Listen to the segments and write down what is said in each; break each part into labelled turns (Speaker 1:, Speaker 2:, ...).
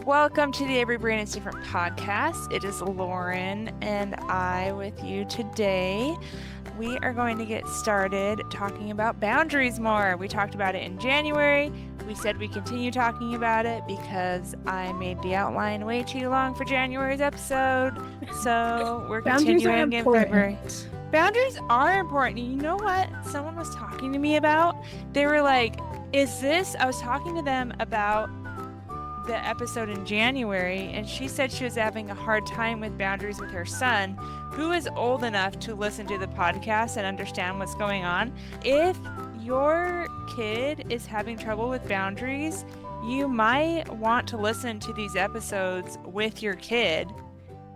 Speaker 1: Welcome to the Every Brain is Different podcast. It is Lauren and I with you today. We are going to get started talking about boundaries more. We talked about it in January. We said we continue talking about it because I made the outline way too long for January's episode. So we're continuing in February. Boundaries are important. You know what someone was talking to me about? They were like, I was talking to them about the episode in January, and she said she was having a hard time with boundaries with her son, who is old enough to listen to the podcast and understand what's going on. If your kid is having trouble with boundaries, you might want to listen to these episodes with your kid,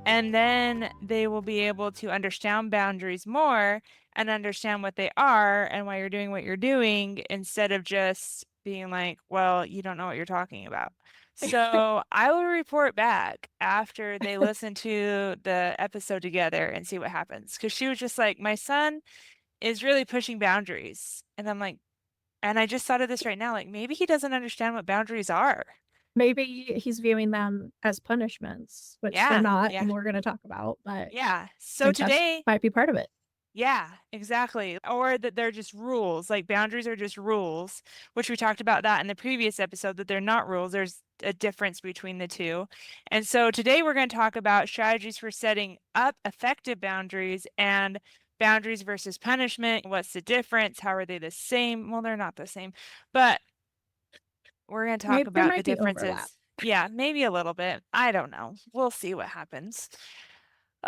Speaker 1: and then they will be able to understand boundaries more and understand what they are and why you're doing what you're doing, instead of just being like, well, you don't know what you're talking about. So I will report back after they listen to the episode together and see what happens. Because she was just like, my son is really pushing boundaries. And I'm like, and I just thought of this right now, like maybe he doesn't understand what boundaries are.
Speaker 2: Maybe he's viewing them as punishments, which they're
Speaker 1: Yeah,
Speaker 2: not,
Speaker 1: yeah,
Speaker 2: and we're going to talk about, but
Speaker 1: yeah.
Speaker 2: I
Speaker 1: So
Speaker 2: think that
Speaker 1: today,
Speaker 2: might be part of it.
Speaker 1: yeah, exactly. Or that they're just rules. Like boundaries are just rules, which we talked about that in the previous episode, that they're not rules. There's a difference between the two. And so today we're going to talk about strategies for setting up effective boundaries and boundaries versus punishment. What's the difference? How are they the same? Well, they're not the same, but we're going to talk
Speaker 2: Maybe there
Speaker 1: about the
Speaker 2: might be overlap.
Speaker 1: differences. Yeah, maybe a little bit. I don't know. We'll see what happens.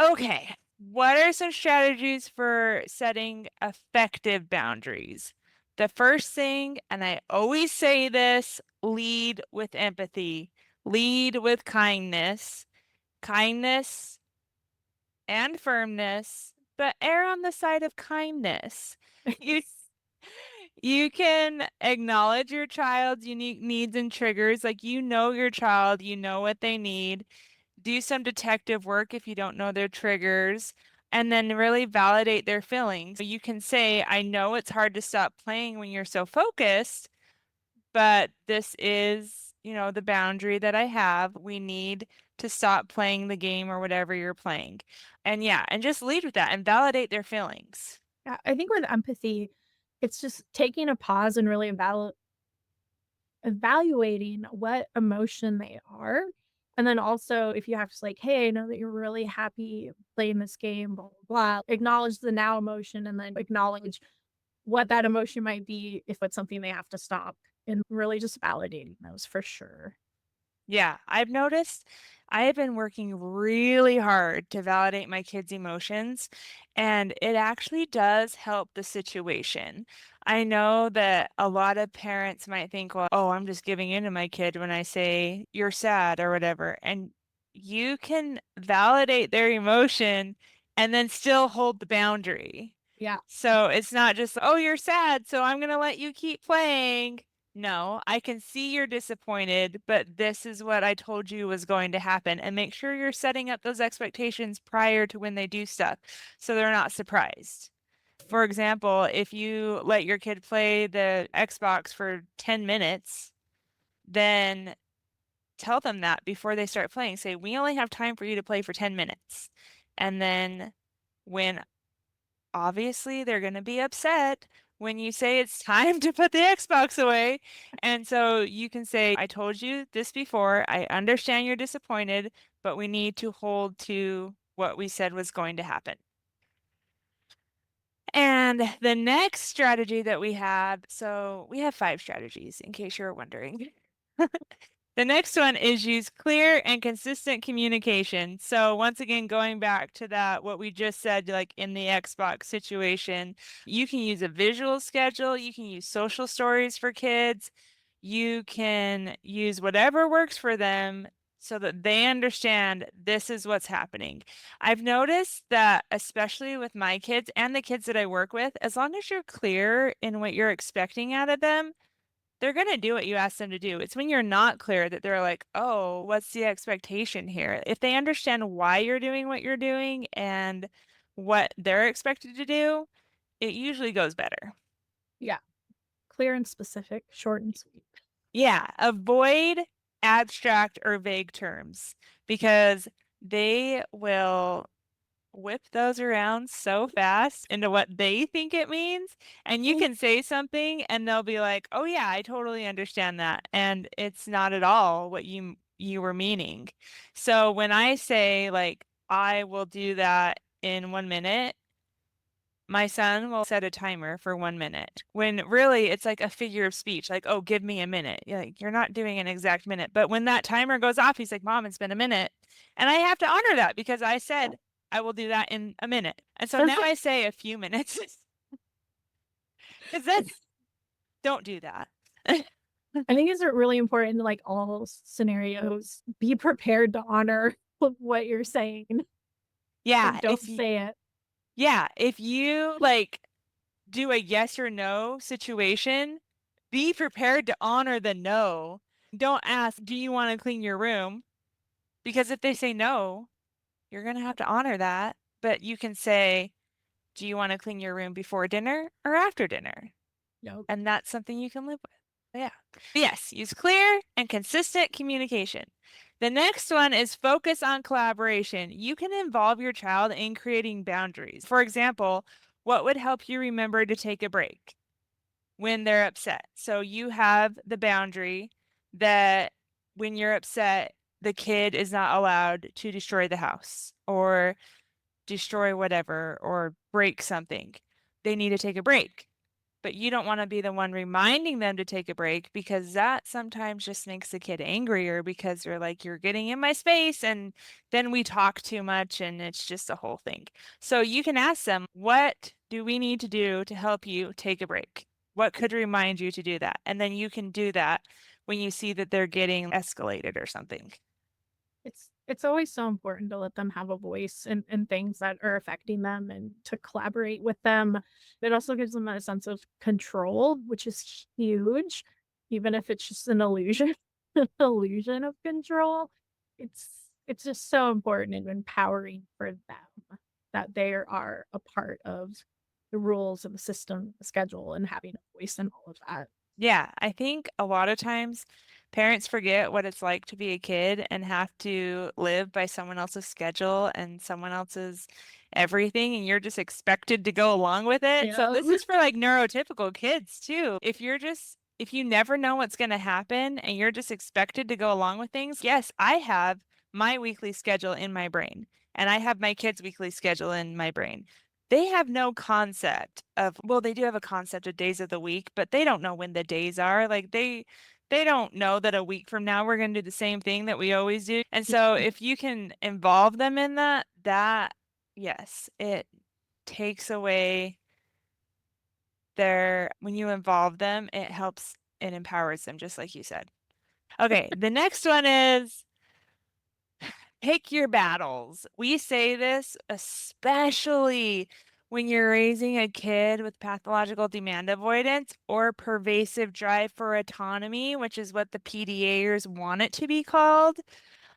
Speaker 1: Okay. What are some strategies for setting effective boundaries? The first thing, and I always say this, lead with empathy, lead with kindness, kindness and firmness, but err on the side of kindness. You you can acknowledge your child's unique needs and triggers, like you know your child, you know what they need. Do some detective work if you don't know their triggers, and then really validate their feelings. You can say, I know it's hard to stop playing when you're so focused, but this is, the boundary that I have. We need to stop playing the game or whatever you're playing. And yeah, and just lead with that and validate their feelings.
Speaker 2: Yeah, I think with empathy, it's just taking a pause and really evaluating what emotion they are. And then also, if you have to, like, hey, I know that you're really happy playing this game, blah, blah, blah, acknowledge the now emotion and then acknowledge what that emotion might be if it's something they have to stop, and really just validating those for sure.
Speaker 1: Yeah, I've noticed I have been working really hard to validate my kids' emotions, and it actually does help the situation. I know that a lot of parents might think, well, oh, I'm just giving in to my kid when I say you're sad or whatever. And you can validate their emotion and then still hold the boundary.
Speaker 2: Yeah.
Speaker 1: So it's not just, oh, you're sad, so I'm going to let you keep playing. No, I can see you're disappointed, but this is what I told you was going to happen. And make sure you're setting up those expectations prior to when they do stuff so they're not surprised. For example, if you let your kid play the Xbox for 10 minutes, then tell them that before they start playing. Say, we only have time for you to play for 10 minutes. And then when obviously they're going to be upset when you say it's time to put the Xbox away. And so you can say, I told you this before. I understand you're disappointed, but we need to hold to what we said was going to happen. And the next strategy that we have, so we have 5 strategies in case you're wondering. The next one is use clear and consistent communication. So once again, going back to that, what we just said, like in the Xbox situation, you can use a visual schedule. You can use social stories for kids. You can use whatever works for them so that they understand this is what's happening. I've noticed that, especially with my kids and the kids that I work with, as long as you're clear in what you're expecting out of them, they're going to do what you ask them to do. It's when you're not clear that they're like, oh, what's the expectation here? If they understand why you're doing what you're doing and what they're expected to do, it usually goes better.
Speaker 2: Yeah. Clear and specific, short and sweet.
Speaker 1: Yeah, avoid abstract or vague terms because they will whip those around so fast into what they think it means. And you can say something and they'll be like, "Oh yeah, I totally understand that." And it's not at all what you were meaning. So when I say like, "I will do that in 1 minute," my son will set a timer for 1 minute when really it's like a figure of speech, like, "Oh, give me a minute." Like, you're not doing an exact minute. But when that timer goes off, he's like, "Mom, it's been a minute." And I have to honor that because I said I will do that in a minute. And so now I say a few minutes because that's don't do that.
Speaker 2: I think it's really important in like all scenarios. Be prepared to honor what you're saying.
Speaker 1: Yeah,
Speaker 2: Like, don't say it.
Speaker 1: if you like do a yes or no situation, be prepared to honor the no. Don't ask, "Do you want to clean your room?" Because if they say no, you're going to have to honor that. But you can say, "Do you want to clean your room before dinner or after dinner?"
Speaker 2: Yep.
Speaker 1: And that's something you can live with. Yeah. Yes, use clear and consistent communication. The next one is focus on collaboration. You can involve your child in creating boundaries. For example, what would help you remember to take a break when they're upset? So you have the boundary that when you're upset, the kid is not allowed to destroy the house or destroy whatever or break something. They need to take a break. But you don't want to be the one reminding them to take a break because that sometimes just makes the kid angrier because they're like, "You're getting in my space." And then we talk too much and it's just a whole thing. So you can ask them, "What do we need to do to help you take a break? What could remind you to do that?" And then you can do that when you see that they're getting escalated or something.
Speaker 2: It's always so important to let them have a voice in things that are affecting them and to collaborate with them. It also gives them a sense of control, which is huge, even if it's just an illusion, an illusion of control. It's just so important and empowering for them that they are a part of the rules of the system, the schedule, and having a voice in all of that.
Speaker 1: Yeah, I think a lot of times parents forget what it's like to be a kid and have to live by someone else's schedule and someone else's everything, and you're just expected to go along with it. So
Speaker 2: Yeah.
Speaker 1: this is for like neurotypical kids too. If you never know what's going to happen and you're just expected to go along with things, yes, I have my weekly schedule in my brain and I have my kids' weekly schedule in my brain. They have no concept of, well, they do have a concept of days of the week, but they don't know when the days are. Like they don't know that a week from now we're going to do the same thing that we always do. And so if you can involve them in that yes, it takes away their when you involve them, it helps and empowers them just like you said. Okay, the next one is pick your battles. We say this especially when you're raising a kid with pathological demand avoidance or pervasive drive for autonomy, which is what the PDAers want it to be called.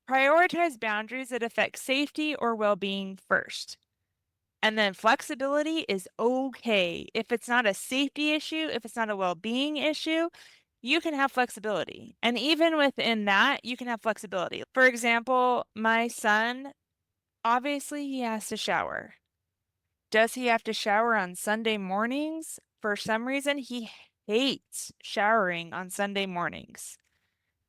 Speaker 1: Prioritize boundaries that affect safety or well being first. And then flexibility is okay. If it's not a safety issue, if it's not a well being issue, you can have flexibility. And even within that, you can have flexibility. For example, my son, obviously, he has to shower. Does he have to shower on Sunday mornings? For some reason, he hates showering on Sunday mornings.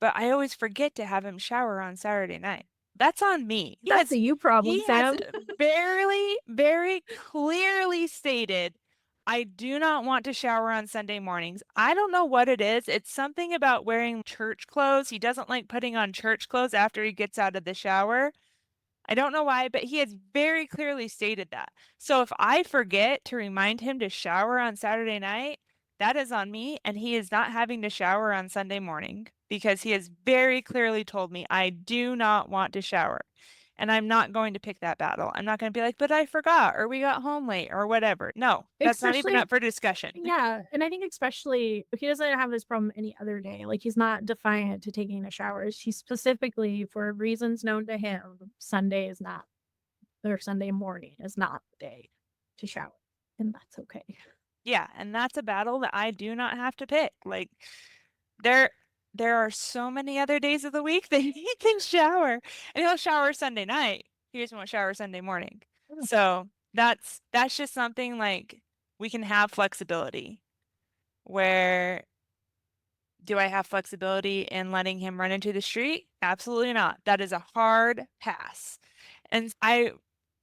Speaker 1: But I always forget to have him shower on Saturday night. That's on me
Speaker 2: That's a
Speaker 1: because
Speaker 2: you problem,
Speaker 1: he has
Speaker 2: Sam.
Speaker 1: very clearly stated, "I do not want to shower on Sunday mornings." I don't know what it is. It's something about wearing church clothes. He doesn't like putting on church clothes after he gets out of the shower. I don't know why, but he has very clearly stated that. So if I forget to remind him to shower on Saturday night, that is on me, and he is not having to shower on Sunday morning because he has very clearly told me I do not want to shower. And I'm not going to pick that battle. I'm not going to be like, "But I forgot," or "We got home late," or whatever. No, that's not even
Speaker 2: Especially
Speaker 1: up for discussion.
Speaker 2: yeah, and I think especially if he doesn't have this problem any other day, like, he's not defiant to taking a shower. He's specifically, for reasons known to him, Sunday is not or Sunday morning is not the day to shower, and that's okay.
Speaker 1: Yeah, and that's a battle that I do not have to pick. Like there there are so many other days of the week that he can shower. And he'll shower Sunday night. He just won't shower Sunday morning.
Speaker 2: Mm.
Speaker 1: So that's just something like we can have flexibility. Where do I have flexibility in letting him run into the street? Absolutely not. That is a hard pass. And I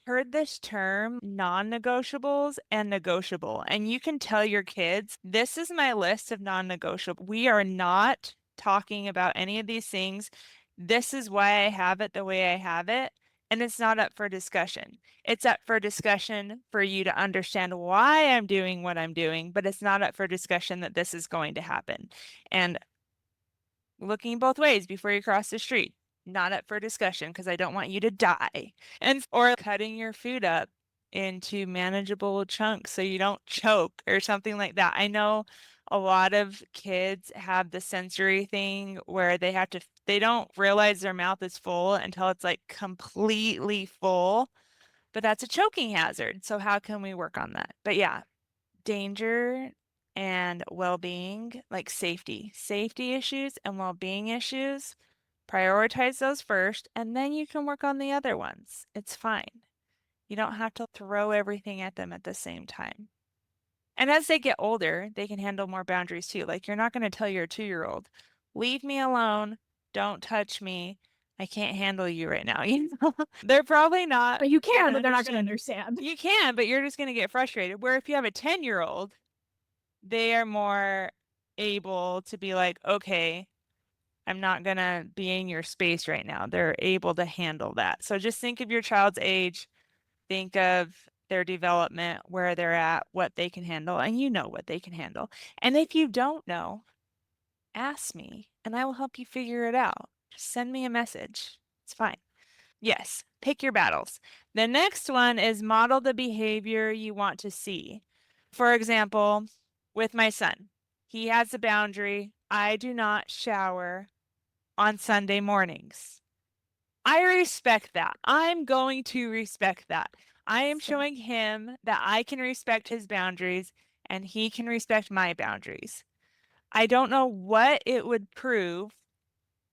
Speaker 1: heard this term non-negotiables and negotiable. And you can tell your kids, this is my list of non-negotiable. We are not talking about any of these things. This is why I have it the way I have it. And it's not up for discussion. It's up for discussion for you to understand why I'm doing what I'm doing, but it's not up for discussion that this is going to happen. And looking both ways before you cross the street, not up for discussion because I don't want you to die. And or cutting your food up into manageable chunks so you don't choke or something like that. I know a lot of kids have the sensory thing where they don't realize their mouth is full until it's like completely full, but that's a choking hazard. So how can we work on that? But yeah, danger and well-being, like safety issues and well-being issues, prioritize those first, and then you can work on the other ones. It's fine. You don't have to throw everything at them at the same time. And as they get older, they can handle more boundaries too. Like you're not going to tell your 2-year-old, leave me alone, don't touch me. I can't handle you right now. They're probably not
Speaker 2: But you can,
Speaker 1: gonna
Speaker 2: but they're not going to
Speaker 1: understand.
Speaker 2: understand.
Speaker 1: You can, but you're just going to get frustrated. Where if you have a 10-year-old, they are more able to be like, okay, I'm not gonna be in your space right now. They're able to handle that. So just think of your child's age, think of their development, where they're at, what they can handle, and you know what they can handle. And if you don't know, ask me and I will help you figure it out. Just send me a message. It's fine. Yes, pick your battles. The next one is model the behavior you want to see. For example, with my son, he has a boundary. I do not shower on Sunday mornings. I respect that. I'm going to respect that. I am
Speaker 2: Same.
Speaker 1: showing him that I can respect his boundaries and he can respect my boundaries. I don't know what it would prove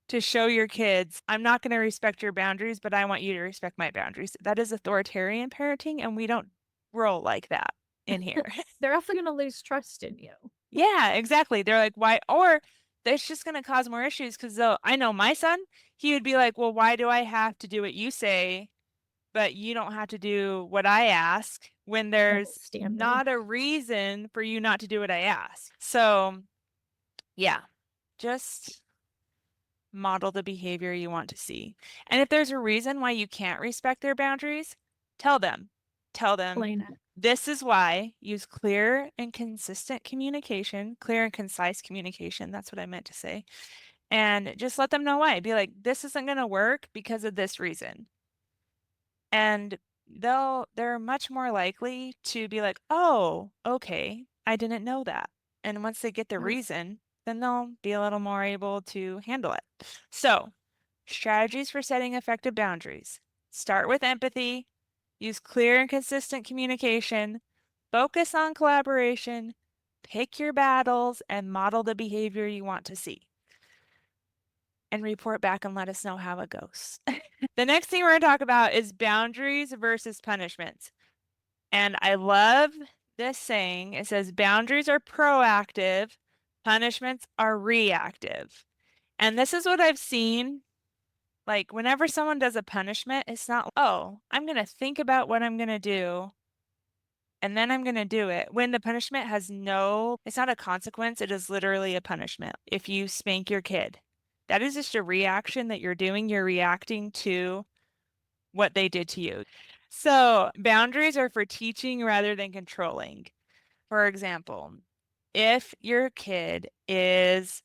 Speaker 1: to show your kids, I'm not going to respect your boundaries, but I want you to respect my boundaries. That is authoritarian parenting, and we don't roll like that in here.
Speaker 2: They're also going to lose trust in you.
Speaker 1: Yeah, exactly. They're like, why? Or that's just going to cause more issues because though I know my son, he would be like, well, why do I have to do what you say, but you don't have to do what I ask when
Speaker 2: Double
Speaker 1: there's
Speaker 2: standard.
Speaker 1: not a reason for you not to do what I ask? So, yeah, just model the behavior you want to see. And if there's a reason why you can't respect their boundaries, tell them. Tell them,
Speaker 2: Explain it.
Speaker 1: this is why. Use clear and consistent communication, clear and concise communication. That's what I meant to say. And just let them know why. Be like, this isn't going to work because of this reason. And they're much more likely to be like, oh, okay, I didn't know that. And once they get the
Speaker 2: Yes.
Speaker 1: reason, then they'll be a little more able to handle it. So, strategies for setting effective boundaries. Start with empathy, use clear and consistent communication, focus on collaboration, pick your battles, and model the behavior you want to see. And report back and let us know how it goes. The next thing we're going to talk about is boundaries versus punishments. And I love this saying. It says boundaries are proactive, punishments are reactive. And this is what I've seen. Like whenever someone does a punishment, it's not, oh, I'm going to think about what I'm going to do and then I'm going to do it. When the punishment has it's not a consequence, it is literally a punishment. If you spank your kid, that is just a reaction that you're doing. You're reacting to what they did to you. So boundaries are for teaching rather than controlling. For example, if your kid is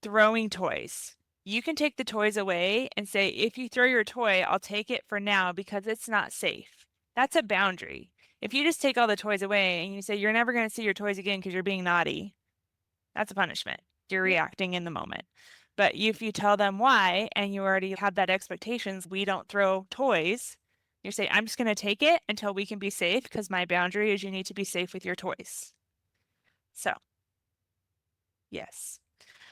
Speaker 1: throwing toys, you can take the toys away and say, if you throw your toy, I'll take it for now because it's not safe. That's a boundary. If you just take all the toys away and you say, you're never going to see your toys again because you're being naughty, that's a punishment. You're reacting in the moment. But if you tell them why and you already have that expectations, we don't throw toys, you say, I'm just going to take it until we can be safe because my boundary is you need to be safe with your toys. So, yes.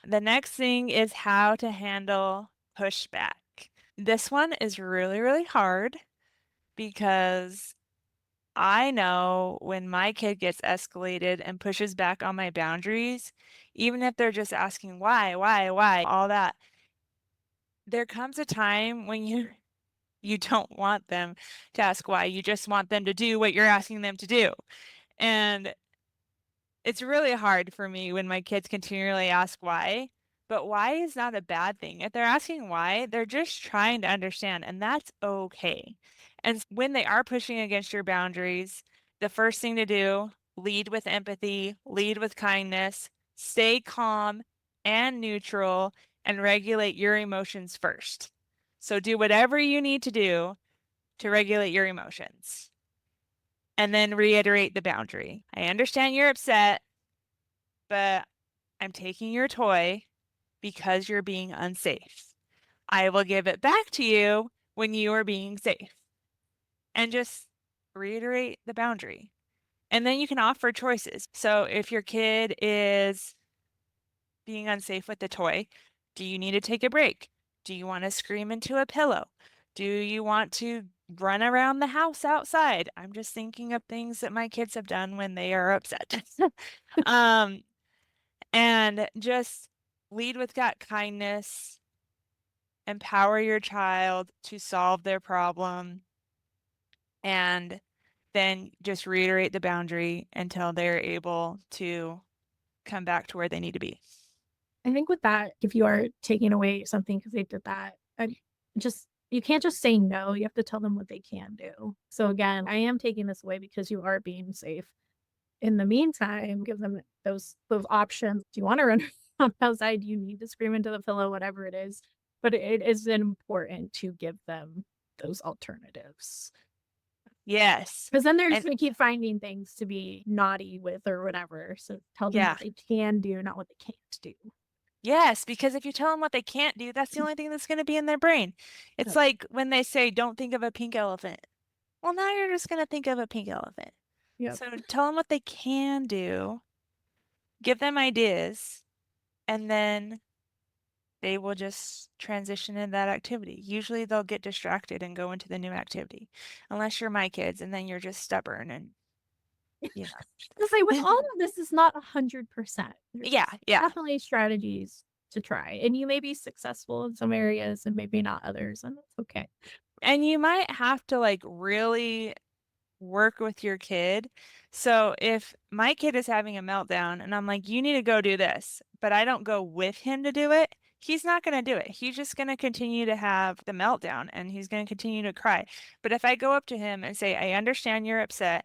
Speaker 1: The next thing is how to handle pushback. This one is really, really hard because I know when my kid gets escalated and pushes back on my boundaries, even if they're just asking why, all that, there comes a time when you don't want them to ask why. You just want them to do what you're asking them to do. And it's really hard for me when my kids continually ask why, but why is not a bad thing. If they're asking why, they're just trying to understand, and that's okay. And when they are pushing against your boundaries, the first thing to do, lead with empathy, lead with kindness, stay calm and neutral, and regulate your emotions first. So do whatever you need to do to regulate your emotions. And then reiterate the boundary. I understand you're upset, but I'm taking your toy because you're being unsafe. I will give it back to you when you are being safe. And just reiterate the boundary. And then you can offer choices. So if your kid is being unsafe with the toy, do you need to take a break? Do you want to scream into a pillow? Do you want to run around the house outside? I'm just thinking of things that my kids have done when they are upset. um, and just lead with that kindness, empower your child to solve their problem, and then just reiterate the boundary until they're able to come back to where they need to be.
Speaker 2: I think with that, if you are taking away something because they did that, just you can't just say no. You have to tell them what they can do. So again, I am taking this away because you are being safe. In the meantime, give them those options. Do you want to run around outside? Do you need to scream into the pillow? Whatever it is. But it is important to give them those alternatives.
Speaker 1: Yes.
Speaker 2: Because then they're just
Speaker 1: And
Speaker 2: gonna keep finding things to be naughty with or whatever. So tell them
Speaker 1: yeah.
Speaker 2: what they can do, not what they can't do.
Speaker 1: Yes, because if you tell them what they can't do, that's the only thing that's going to be in their brain. It's
Speaker 2: Yep.
Speaker 1: like when they say, don't think of a pink elephant. Well, now you're just going to think of a pink elephant.
Speaker 2: Yep.
Speaker 1: So tell them what they can do, give them ideas, and then they will just transition in that activity. Usually they'll get distracted and go into the new activity, unless you're my kids, and then you're just stubborn and, you
Speaker 2: To say with
Speaker 1: know.
Speaker 2: all of this is not 100%.
Speaker 1: Yeah,
Speaker 2: There's
Speaker 1: yeah.
Speaker 2: definitely strategies to try, and you may be successful in some areas and maybe not others, and that's okay.
Speaker 1: And you might have to like really work with your kid. So if my kid is having a meltdown and I'm like, you need to go do this, but I don't go with him to do it, he's not going to do it. He's just going to continue to have the meltdown and he's going to continue to cry. But if I go up to him and say, I understand you're upset,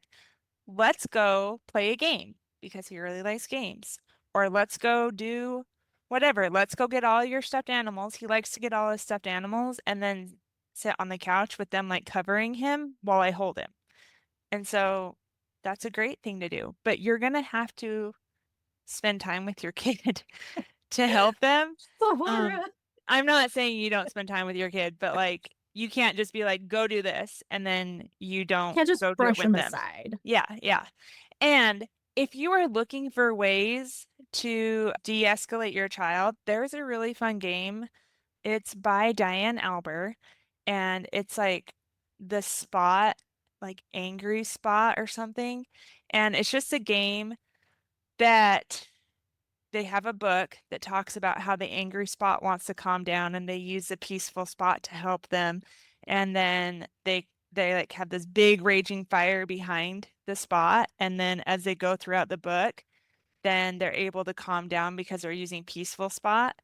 Speaker 1: let's go play a game because he really likes games. Or let's go do whatever. Let's go get all your stuffed animals. He likes to get all his stuffed animals and then sit on the couch with them like covering him while I hold him. And so that's a great thing to do. But you're going to have to spend time with your kid to help them. Um,
Speaker 2: Sahara.
Speaker 1: I'm not saying you don't spend time with your kid, but like you can't just be like, go do this, and then you don't
Speaker 2: Can't just
Speaker 1: go do it
Speaker 2: brush
Speaker 1: with
Speaker 2: them
Speaker 1: them.
Speaker 2: aside.
Speaker 1: Yeah, yeah. And if you are looking for ways to de-escalate your child, there's a really fun game. It's by Diane Alber, and it's like the spot, like angry spot or something. And it's just a game that they have a book that talks about how the angry spot wants to calm down and they use the peaceful spot to help them. And then they like have this big raging fire behind the spot. And then as they go throughout the book, then they're able to calm down because they're using peaceful spot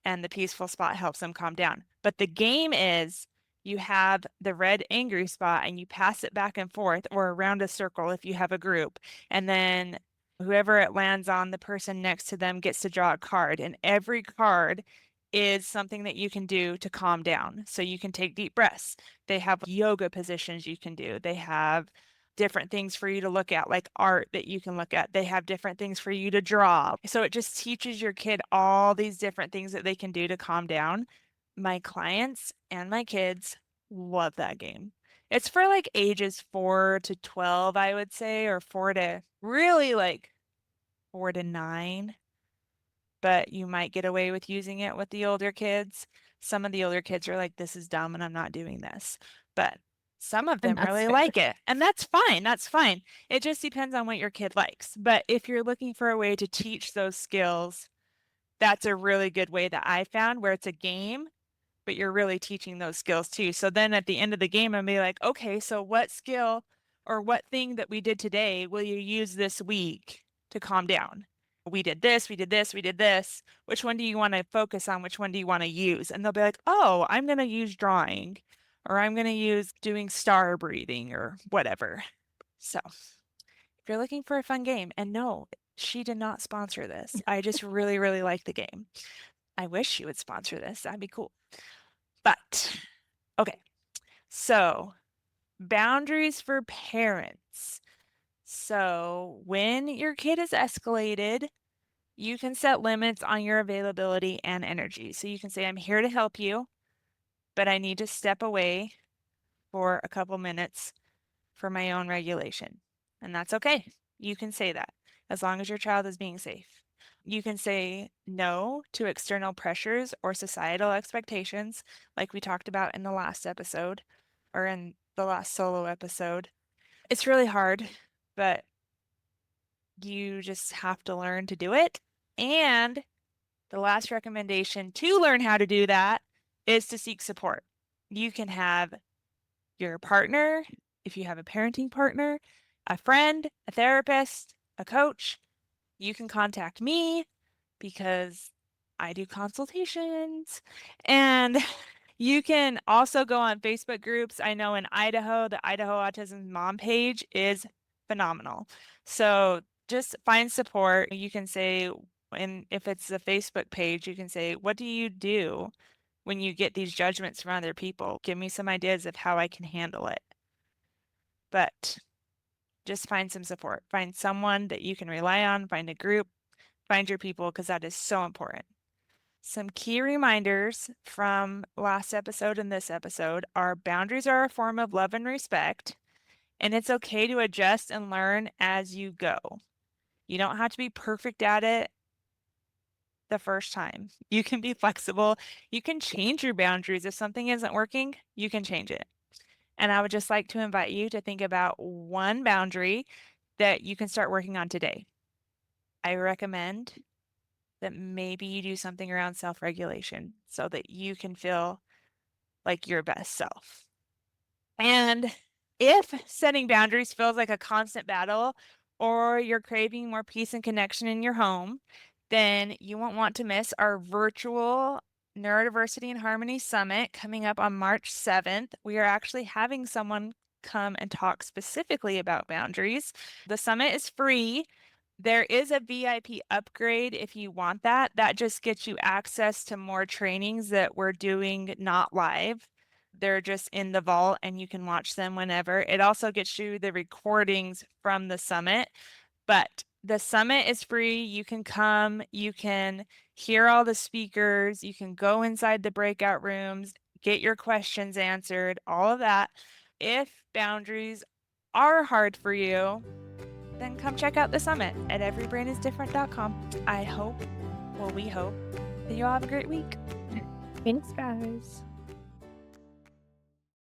Speaker 1: and the peaceful spot helps them calm down. But the game is you have the red angry spot and you pass it back and forth or around a circle if you have a group. And then whoever it lands on, the person next to them gets to draw a card. And every card is something that you can do to calm down. So you can take deep breaths. They have yoga positions you can do. They have different things for you to look at, like art that you can look at. They have different things for you to draw. So it just teaches your kid all these different things that they can do to calm down. My clients and my kids love that game. It's for like ages 4 to 12, I would say, or 4 to really like 4 to 9. but you might get away with using it with the older kids. Some of the older kids are like, this is dumb and I'm not doing this. But some of
Speaker 2: And
Speaker 1: them
Speaker 2: that's
Speaker 1: really
Speaker 2: fair.
Speaker 1: like it. And that's fine. That's fine. It just depends on what your kid likes. But if you're looking for a way to teach those skills, that's a really good way that I found where it's a game, but you're really teaching those skills too. So then at the end of the game, I'm be like, okay, so what skill or what thing that we did today will you use this week to calm down? We did this, we did this, we did this. Which one do you want to focus on? Which one do you want to use? And they'll be like, oh, I'm going to use drawing, or I'm going to use doing star breathing or whatever. So if you're looking for a fun game, and no, she did not sponsor this. I just really, really like the game. I wish she would sponsor this. That'd be cool. But okay, so boundaries for parents. So when your kid is escalated, you can set limits on your availability and energy. So you can say, I'm here to help you, but I need to step away for a couple minutes for my own regulation. And that's okay. You can say that as long as your child is being safe. You can say no to external pressures or societal expectations, like we talked about in the last episode or in the last solo episode. It's really hard, but you just have to learn to do it. And the last recommendation to learn how to do that is to seek support. You can have your partner, if you have a parenting partner, a friend, a therapist, a coach. You can contact me because I do consultations. And you can also go on Facebook groups. I know in Idaho, the Idaho Autism Mom page is phenomenal. So just find support. You can say, and if it's a Facebook page, you can say, what do you do when you get these judgments from other people? Give me some ideas of how I can handle it. But just find some support. Find someone that you can rely on, find a group, find your people, because that is so important. Some key reminders from last episode and this episode are boundaries are a form of love and respect, and it's okay to adjust and learn as you go. You don't have to be perfect at it the first time. You can be flexible. You can change your boundaries. If something isn't working, you can change it. And I would just like to invite you to think about one boundary that you can start working on today. I recommend that maybe you do something around self-regulation so that you can feel like your best self. And if setting boundaries feels like a constant battle or you're craving more peace and connection in your home, then you won't want to miss our virtual Neurodiversity and Harmony Summit coming up on March 7th. We are actually having someone come and talk specifically about boundaries. The summit is free. There is a VIP upgrade if you want that. That just gets you access to more trainings that we're doing not live. They're just in the vault and you can watch them whenever. It also gets you the recordings from the summit, but the summit is free. You can come, you can hear all the speakers, you can go inside the breakout rooms, get your questions answered, all of that. If boundaries are hard for you, then come check out the summit at everybrainisdifferent.com. I hope, well, we hope that you'll have a great week.
Speaker 2: Thanks, guys.